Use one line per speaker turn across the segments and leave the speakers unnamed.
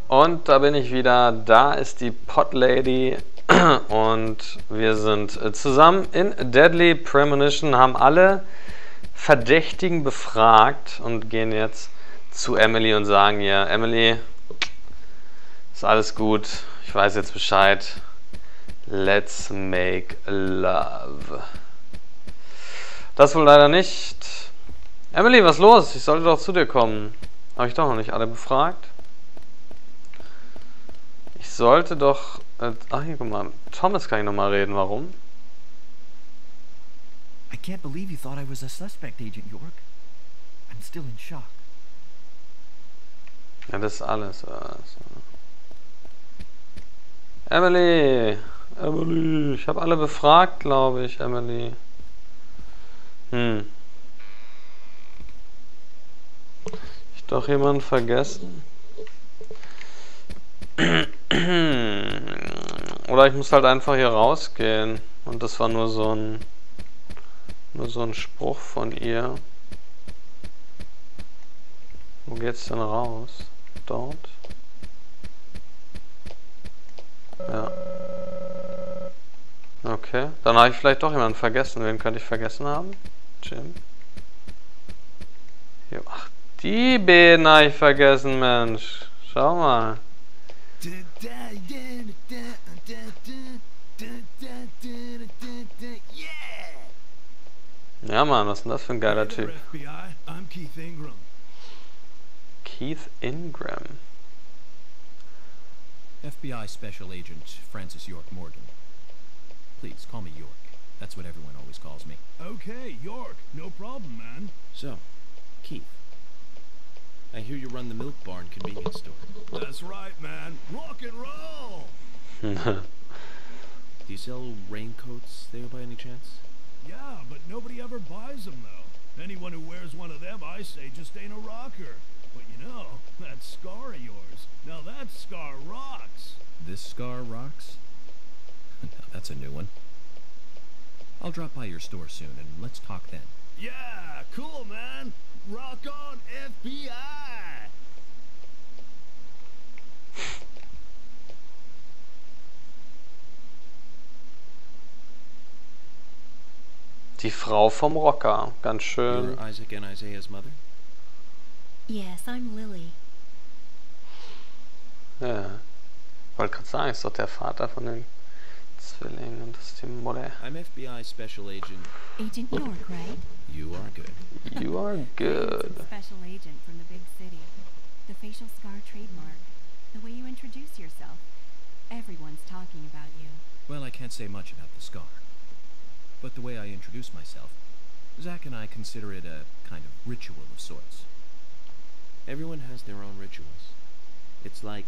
Und da bin ich wieder. Da ist die Pot-Lady. Und wir sind zusammen in Deadly Premonition, haben alle Verdächtigen befragt und gehen jetzt zu Emily und sagen ihr, Emily, ist alles gut, ich weiß jetzt Bescheid. Let's make love. Das wohl leider nicht. Emily, was ist los? Ich sollte doch zu dir kommen. Habe ich doch noch nicht alle befragt? Ich sollte doch... ach, hier, guck mal. Thomas kann ich nochmal reden. Warum?
I can't believe you thought I was a suspect, Agent York. I'm still in shock.
Ja, das ist alles. Emily! Emily! Ich habe alle befragt, glaube ich, Emily. Ich doch jemanden vergessen? Oder ich muss halt einfach hier rausgehen. Und das war nur so ein Spruch von ihr. Wo geht's denn raus? Dort? Ja. Okay. Dann habe ich vielleicht doch jemanden vergessen. Wen könnte ich vergessen haben? Jim. Jo. Ach, die beiden habe ich vergessen, Mensch. Schau mal. Ja, Mann, was ist denn das für ein geiler Typ? Keith Ingram.
FBI Special Agent Francis York Morgan. Please, call me York. That's what everyone always calls me.
Okay, York. No problem, man.
So, Keith. I hear you run the Milk Barn convenience store.
That's right, man. Rock and roll!
Do you sell raincoats there by any chance?
Yeah, but nobody ever buys them, though. Anyone who wears one of them, I say, just ain't a rocker. But you know, that scar of yours. Now that scar rocks.
This scar rocks? Now that's a new one. I'll drop by your store soon, and let's talk then.
Yeah, cool, man. Rock on, FBI!
Die Frau vom Rocker. Ganz schön.
You're Isaac and Isaiah's mother?
Yes, I'm Lily.
Ja. Wollte gerade sagen, ist doch der Vater von den Zwillingen und das ist die Mutter.
I'm FBI Special Agent...
Agent York, right?
You are good.
You are good.
Special agent from the big city. The facial scar trademark. The way you introduce yourself. Everyone's talking about you.
Well, I can't say much about the scar. But the way I introduce myself, Zach and I consider it a kind of ritual of sorts. Everyone has their own rituals. It's like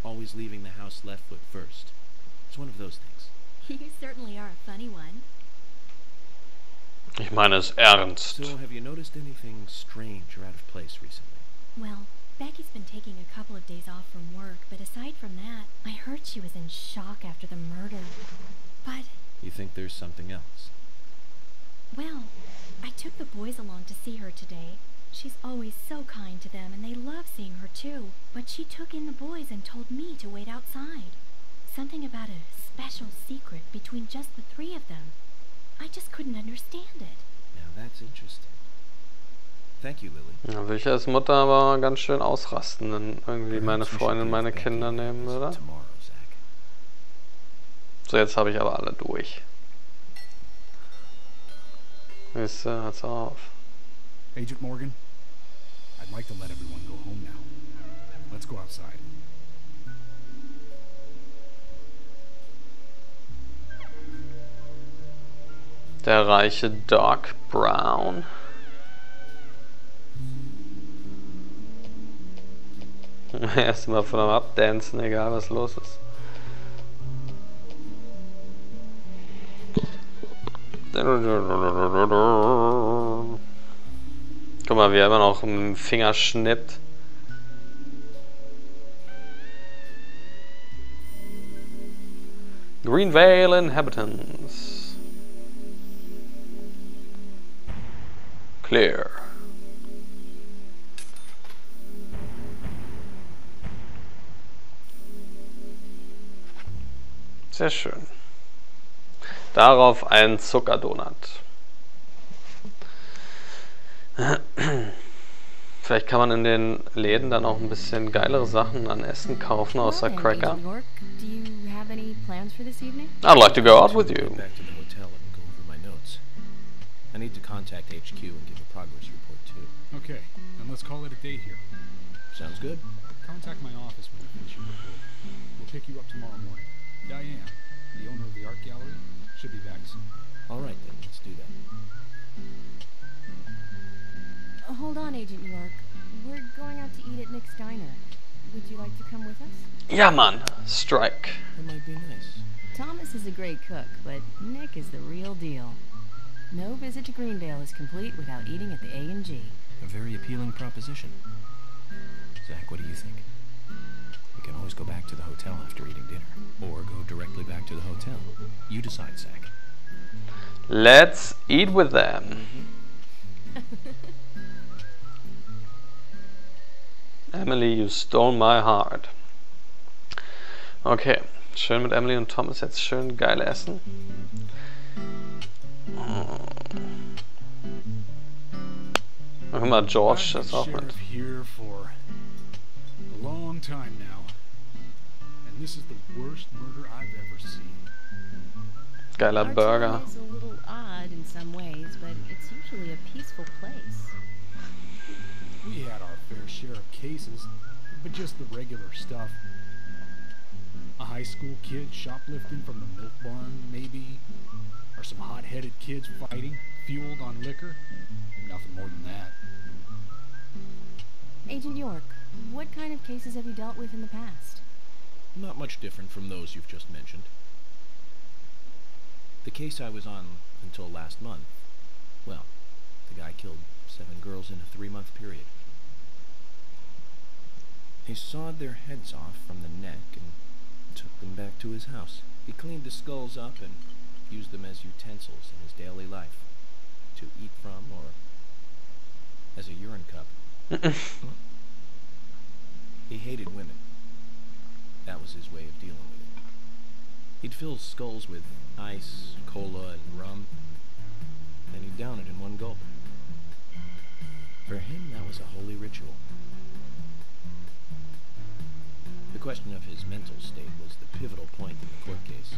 always leaving the house left foot first. It's one of those things.
You certainly are a funny one.
Ich meine es ernst.
So, have you noticed anything strange or out of place recently?
Well, Becky's been taking a couple of days off from work, but aside from that, I heard she was in shock after the murder. But...
You think there's something else?
Well, I took the boys along to see her today. She's always so kind to them, and they love seeing her too. But she took in the boys and told me to wait outside. Something about a special secret between just the three of them. I just couldn't understand it.
Now that's interesting. Thank you, Lily.
Ja, will ich als Mutter aber ganz schön ausrasten, wenn irgendwie meine Freundin meine Kinder nehmen würde. So, jetzt habe ich aber alle durch. Weißt du, hört's auf.
Agent Morgan, I'd like to let everyone go home now. Let's go outside.
Der reiche Doc Brown. Erstmal von am Abdancen, egal was los ist. Guck mal, wie er immer noch mit dem Finger schnippt. Greenvale Inhabitants. Clear. Sehr schön. Darauf ein Zuckerdonut. Vielleicht kann man in den Läden dann auch ein bisschen geilere Sachen an Essen kaufen, außer Cracker.
York, do you have any plans for this evening?
I'd like to go out with you.
Back to the hotel and go over my notes. I need to contact HQ and give a progress report too.
Okay, then let's call it a day here.
Sounds good.
Contact my office when you finish your report. We'll pick you up tomorrow morning. Diane, the owner of the art gallery, should be back soon.
All right then, let's do that.
Hold on, Agent York. We're going out to eat at Nick's Diner. Would you like to come with us?
Ja, Mann. Strike.
That might be nice.
Thomas is a great cook, but Nick is the real deal. No visit to Greendale is complete without eating at the A&G.
A very appealing proposition. Zach, what do you think? We can always go back to the hotel after eating dinner, or go directly back to the hotel. You decide, Zach.
Let's eat with them. Emily, you stole my heart. Okay, schön mit Emily und Thomas jetzt schön geil essen. Guck mal, George ist auch mit.
Here for a long time now, and this is the worst murder I've ever seen.
Geiler
Our
Burger.
town is a little odd in some ways, but it's usually a peaceful place.
We had our fair share of cases, but just the regular stuff. A high school kid shoplifting from the milk barn, maybe, or some hot-headed kids fighting, fueled on liquor. Nothing more than that.
Agent York, what kind of cases have you dealt with in the past?
Not much different from those you've just mentioned. The case I was on until last month, well, the guy killed 7 girls in a 3-month period. He sawed their heads off from the neck and took them back to his house. He cleaned the skulls up and used them as utensils in his daily life, to eat from or as a urine cup. He hated women. That was his way of dealing with it. He'd fill skulls with ice, cola, and rum, then he'd down it in one gulp. For him, that was a holy ritual. The question of his mental state was the pivotal point in the court case.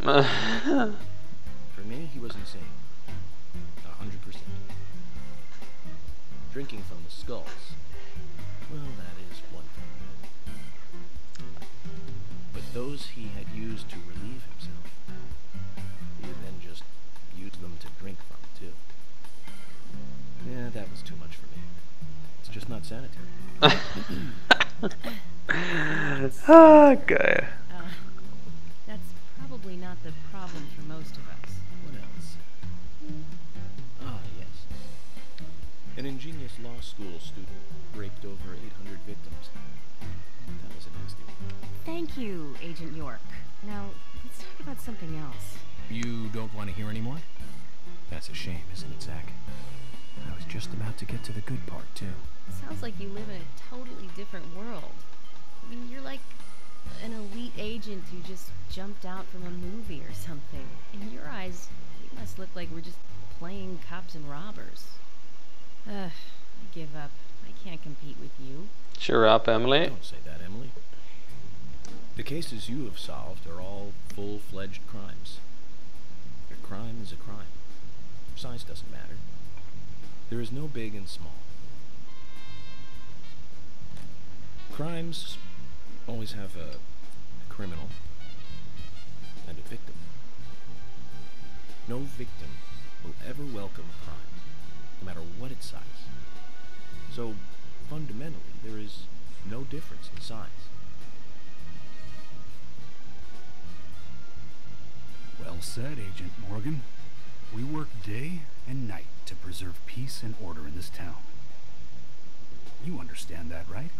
Oh, man.
For me, he was insane. 100%. Drinking from the skulls, well, that is one thing. But those he had used to relieve himself, he had then just used them to drink from, too. Yeah, that was too much for me. It's just not sanitary.
Geil.
That's probably not the problem for most of us.
What else? Ah, yes. An ingenious law school student raped over 800 victims. That was a nasty one.
Thank you, Agent York. Now, let's talk about something else.
You don't want to hear any more? That's a shame, isn't it, Zach? I was just about to get to the good part, too.
Sounds like you live in a totally different world. I mean, you're like an elite agent who just jumped out from a movie or something. In your eyes, we must look like we're just playing cops and robbers. I give up. I can't compete with you.
Cheer up, Emily.
Don't say that, Emily. The cases you have solved are all full-fledged crimes. A crime is a crime. Size doesn't matter. There is no big and small. Crimes always have a criminal and a victim. No victim will ever welcome a crime, no matter what its size. So, fundamentally, there is no difference in size.
Well said, Agent Morgan. We work day and night to preserve peace and order in this town. You understand that, right?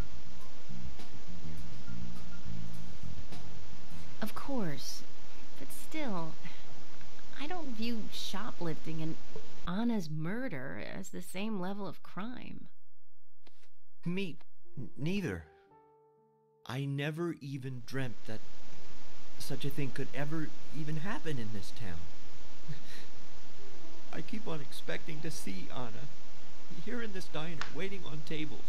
Of course. But still, I don't view shoplifting and Anna's murder as the same level of crime.
Me neither. I never even dreamt that such a thing could ever even happen in this town. I keep on expecting to see Anna here in this diner, waiting on tables.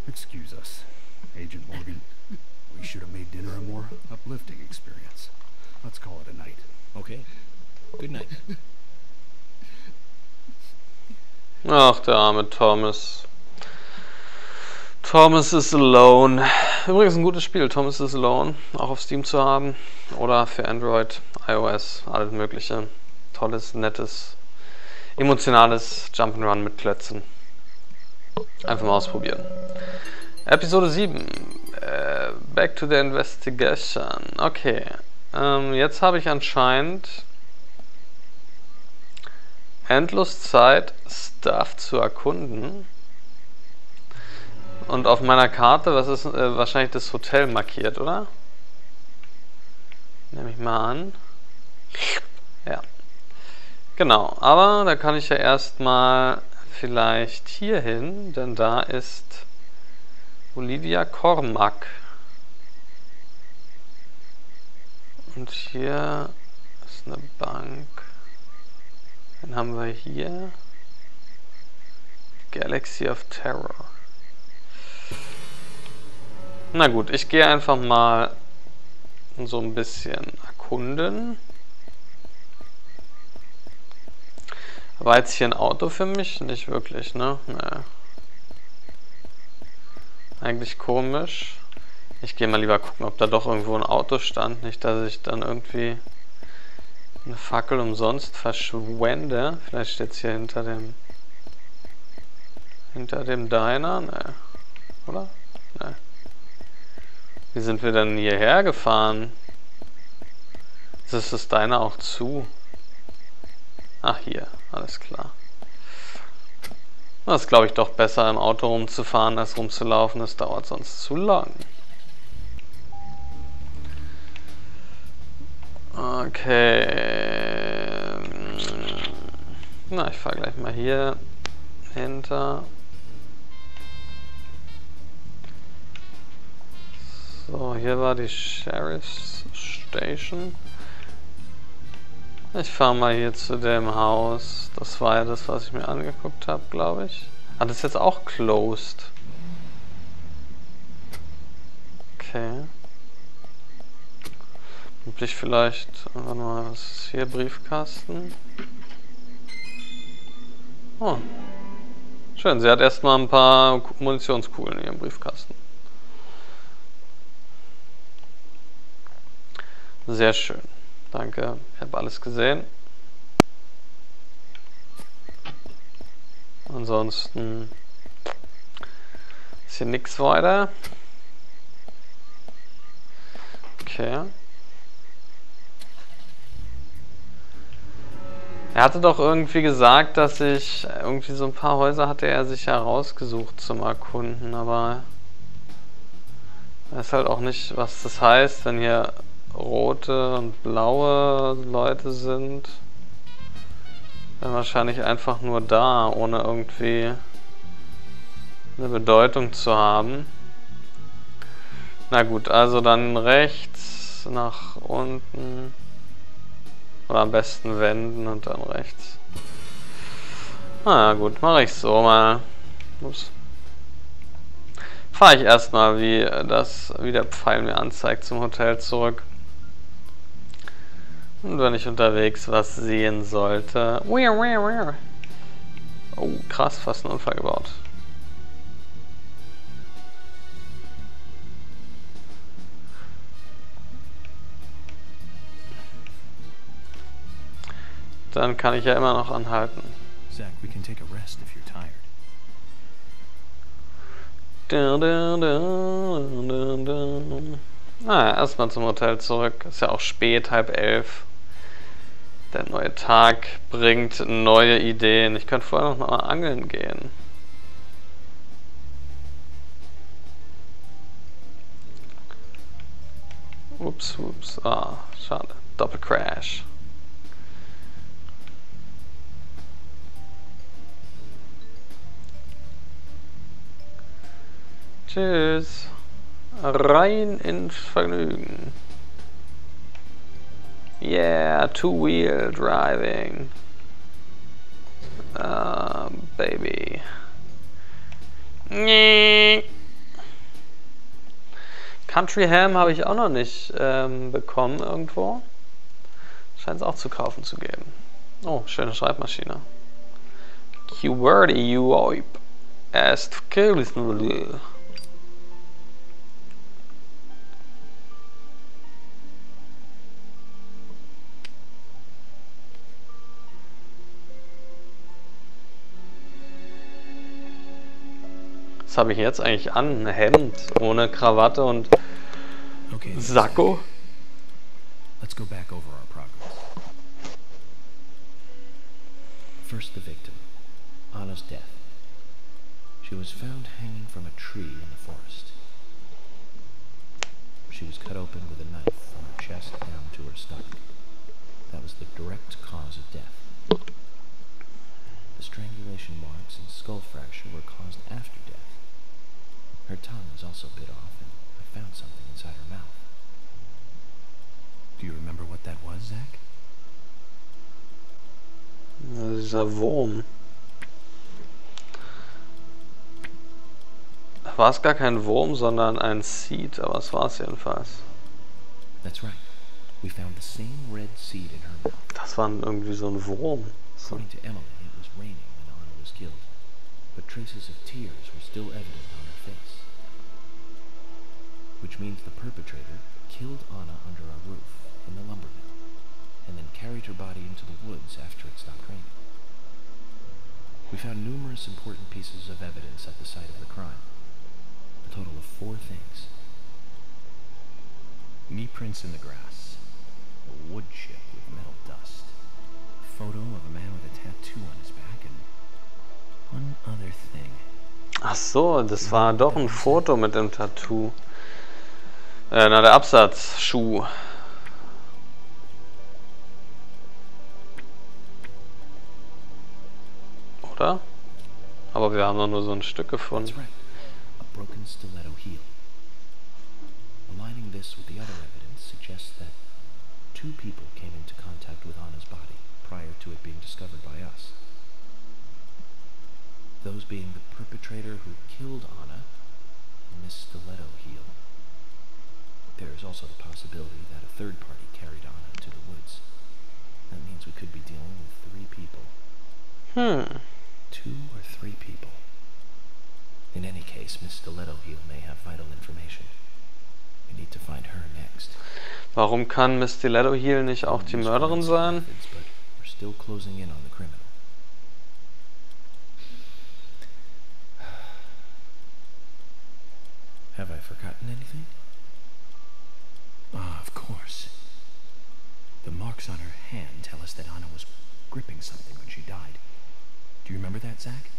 Excuse us, Agent Morgan. We should have made dinner a more uplifting experience. Let's call it a night.
Okay. Good night.
Ach, der arme Thomas. Thomas is Alone. Übrigens ein gutes Spiel, Thomas is Alone. Auch auf Steam zu haben. Oder für Android, iOS, alles mögliche. Tolles, nettes, emotionales Jump'n'Run mit Klötzen. Einfach mal ausprobieren. Episode 7. Back to the Investigation. Okay. Jetzt habe ich anscheinend endlos Zeit, Stuff zu erkunden. Und auf meiner Karte, was ist wahrscheinlich das Hotel markiert, oder? Nehme ich mal an. Ja. Genau, aber da kann ich ja erstmal vielleicht hier hin, denn da ist Olivia Cormack. Und hier ist eine Bank. Dann haben wir hier Galaxy of Terror. Na gut, ich gehe einfach mal so ein bisschen erkunden. War jetzt hier ein Auto für mich? Nicht wirklich, ne? Naja. Eigentlich komisch. Ich gehe mal lieber gucken, ob da doch irgendwo ein Auto stand. Nicht, dass ich dann irgendwie eine Fackel umsonst verschwende. Vielleicht steht es hier hinter dem Diner. Ne. Oder? Ne. Wie sind wir denn hierher gefahren? Ist das Diner auch zu? Ach, hier. Alles klar. Das ist, glaube ich, doch besser im Auto rumzufahren, als rumzulaufen. Das dauert sonst zu lang. Okay. Na, ich fahre gleich mal hier hinter. So, hier war die Sheriff's Station. Ich fahre mal hier zu dem Haus. Das war ja das, was ich mir angeguckt habe, glaube ich. Ah, das ist jetzt auch closed. Okay. Und ich vielleicht... Warte mal, was ist hier? Briefkasten. Oh. Schön, sie hat erstmal ein paar Munitionskugeln in ihrem Briefkasten. Sehr schön. Danke, ich habe alles gesehen. Ansonsten ist hier nichts weiter. Okay. Er hatte doch irgendwie gesagt, dass ich irgendwie so ein paar Häuser hatte er sich herausgesucht zum Erkunden, aber ich weiß halt auch nicht, was das heißt, wenn hier rote und blaue Leute sind. Dann wahrscheinlich einfach nur da, ohne irgendwie eine Bedeutung zu haben. Na gut, also dann rechts nach unten. Oder am besten wenden und dann rechts. Na gut, mache ich so mal. Ups. Fahre ich erstmal, wie der Pfeil mir anzeigt, zum Hotel zurück. Und wenn ich unterwegs was sehen sollte... Oh, krass, fast einen Unfall gebaut. Dann kann ich ja immer noch anhalten.
Zach, we can take a rest if you're tired.
Erstmal zum Hotel zurück. Ist ja auch spät, 10:30. Der neue Tag bringt neue Ideen. Ich könnte vorher noch mal angeln gehen. Ups. Ah, schade. Doppelcrash. Tschüss. Rein ins Vergnügen. Yeah, two-wheel driving. Baby. Country Ham habe ich auch noch nicht bekommen irgendwo. Scheint es auch zu kaufen zu geben. Oh, schöne Schreibmaschine. QWERTY UOIP. Erst Kirlisnudel. Was habe ich jetzt eigentlich an? Ein Hemd ohne Krawatte und
Okay,
Sakko?
let's go back over our progress. First, the victim, Anna's death. She was found hanging from a tree in the forest. She was cut open with a knife from her chest down to her stomach. That was the direct cause of death. The strangulation marks and skull fracture were caused after death. Her tongue was also bit off, and I found something inside her mouth. Do you remember what that was, Zach?
Dieser Wurm. War es gar kein Wurm, sondern ein Seed, aber es war es jedenfalls.
That's right. We found the same red seed in her mouth.
Das war irgendwie so ein Wurm. So.
According to Emily, it was raining when Anna was killed, but traces of tears were still evident on her face. Which means the perpetrator killed Anna under a roof in the lumber mill, and then carried her body into the woods after it stopped raining. We found numerous important pieces of evidence at the site of the crime. A total of 4 things. Knee prints in the grass, a wood chip with metal dust, a photo of a man with a tattoo on his back, and one other thing.
Ach so, das war doch ein Foto mit dem Tattoo. Na, der Absatzschuh. Oder? Aber wir haben doch nur so ein Stück gefunden.
That's right. A broken stiletto heel. Aligning this with the other evidence suggests that 2 people came into contact with Anna's body prior to it being discovered by us. Those being the perpetrator who killed Anna and Miss Stiletto Heel. There is also the possibility that a third party carried Anna to the woods. That means we could be dealing with 3 people. 2 or 3 people. In any case, Miss Stiletto Heel may have vital information. We need to find her next.
Warum kann Miss Stiletto Heel nicht auch die Mörderin sein?
But we're still closing in on the criminal. Have I forgotten anything? Ah, of course. The marks on her hand tell us that Anna was gripping something when she died. Do you remember that, Zach?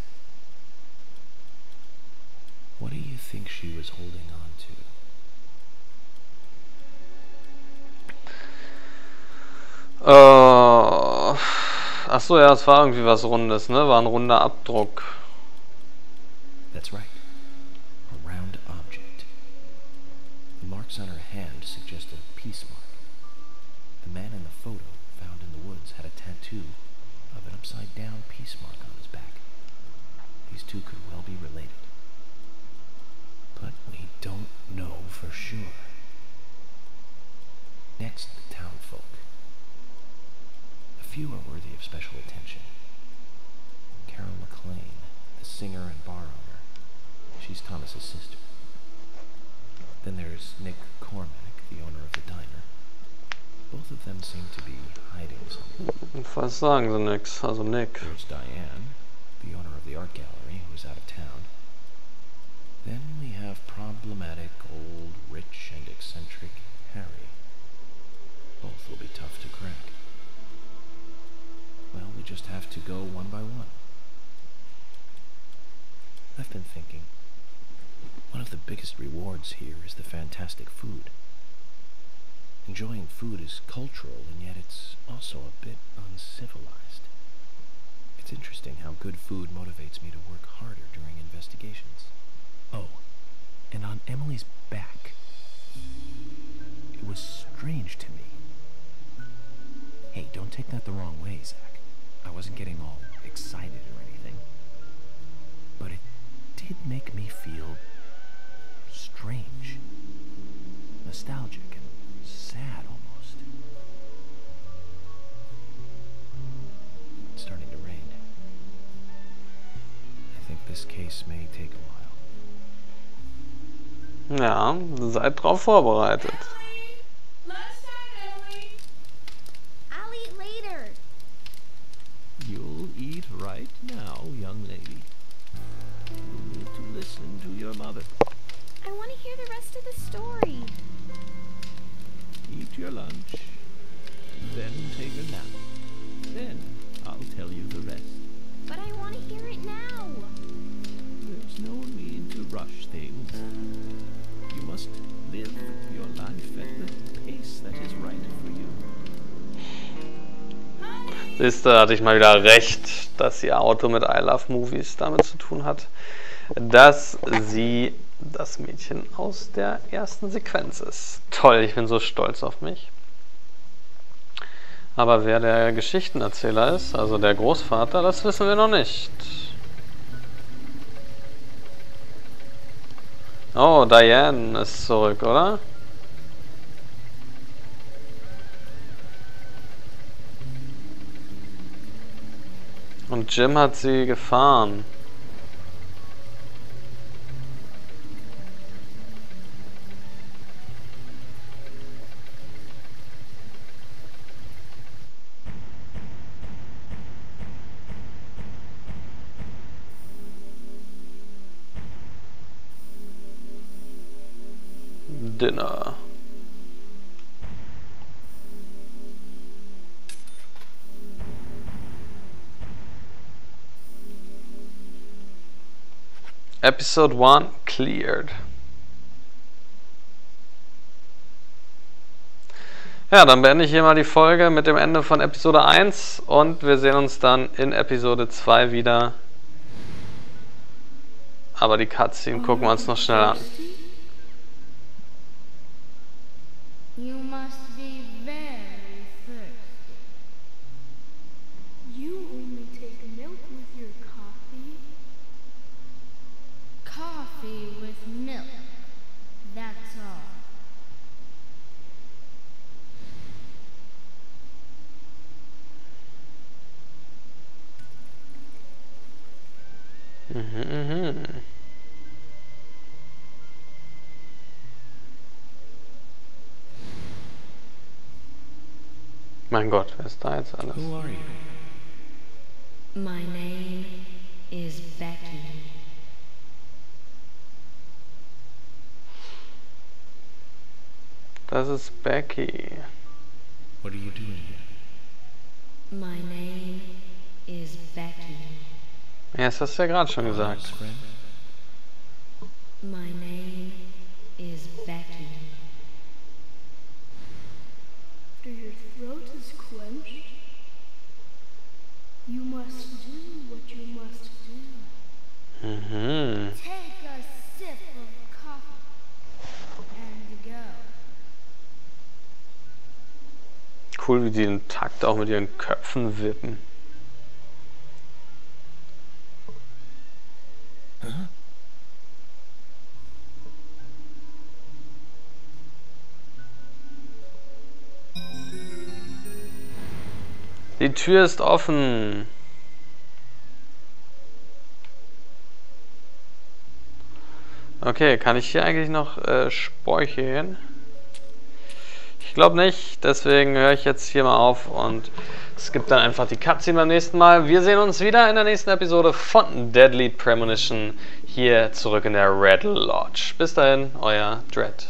What do you think she was holding on to?
Ach so, ja, es war irgendwie was Rundes, ne? War ein runder Abdruck.
That's right. A round object. The marks on her hand suggest a peace mark. The man in the photo found in the woods had a tattoo of an upside-down peace mark on his back. These 2 could well be related. But we don't know for sure. Next, the townfolk. A few are worthy of special attention. Carol McLean, the singer and bar owner. She's Thomas's sister. Then there's Nick Cormack, the owner of the diner. Both of them seem to be hiding something.
Was sagen sie nix? Also Nick.
There's Diane, the owner of the art gallery, who's out of town. Then we have problematic, old, rich, and eccentric Harry. Both will be tough to crack. Well, we just have to go one by one. I've been thinking, one of the biggest rewards here is the fantastic food. Enjoying food is cultural, and yet it's also a bit uncivilized. It's interesting how good food motivates me to work harder during investigations. Oh, And on Emily's back. It was strange to me. Hey, don't take that the wrong way, Zach. I wasn't getting all excited or anything. But it did make me feel strange. Nostalgic and sad almost. It's starting to rain. I think this case may take a while.
Ja, seid drauf vorbereitet.
I'll eat later.
You'll eat right now, young lady. You need to listen to your mother.
I want to hear the rest of the story.
Eat your lunch, then take a nap. Then I'll tell you the rest.
But I want to hear it now.
There's no need to rush things. You must live your life at the pace that is right for you.
Siehst du, hatte ich mal wieder recht, dass ihr Auto mit I Love Movies damit zu tun hat, dass sie das Mädchen aus der ersten Sequenz ist. Toll, ich bin so stolz auf mich. Aber wer der Geschichtenerzähler ist, also der Großvater, das wissen wir noch nicht. Oh, Diane ist zurück, oder? Und Jim hat sie gefahren. Dinner. Episode 1 cleared. Ja, dann beende ich hier mal die Folge mit dem Ende von Episode 1 und wir sehen uns dann in Episode 2 wieder. Aber die Cutscene gucken wir uns noch schnell an.
You must be very thirsty. You only take milk with your coffee? Coffee with milk. That's all.
Mein Gott, wer ist da jetzt alles?
Who are you?
My name is Becky.
Das ist Becky.
What are you doing here?
My name is Becky.
Ja, das hast du ja gerade schon gesagt.
Close friend?
My name is Becky. After your throat is quenched, you must do what you must do. Take a sip of coffee and go.
Cool, wie die den Takt auch mit ihren Köpfen wippen. Die Tür ist offen. Okay, kann ich hier eigentlich noch speichern? Ich glaube nicht, deswegen höre ich jetzt hier mal auf und es gibt dann einfach die Cutscene beim nächsten Mal. Wir sehen uns wieder in der nächsten Episode von Deadly Premonition hier zurück in der Red Lodge. Bis dahin, euer Dread.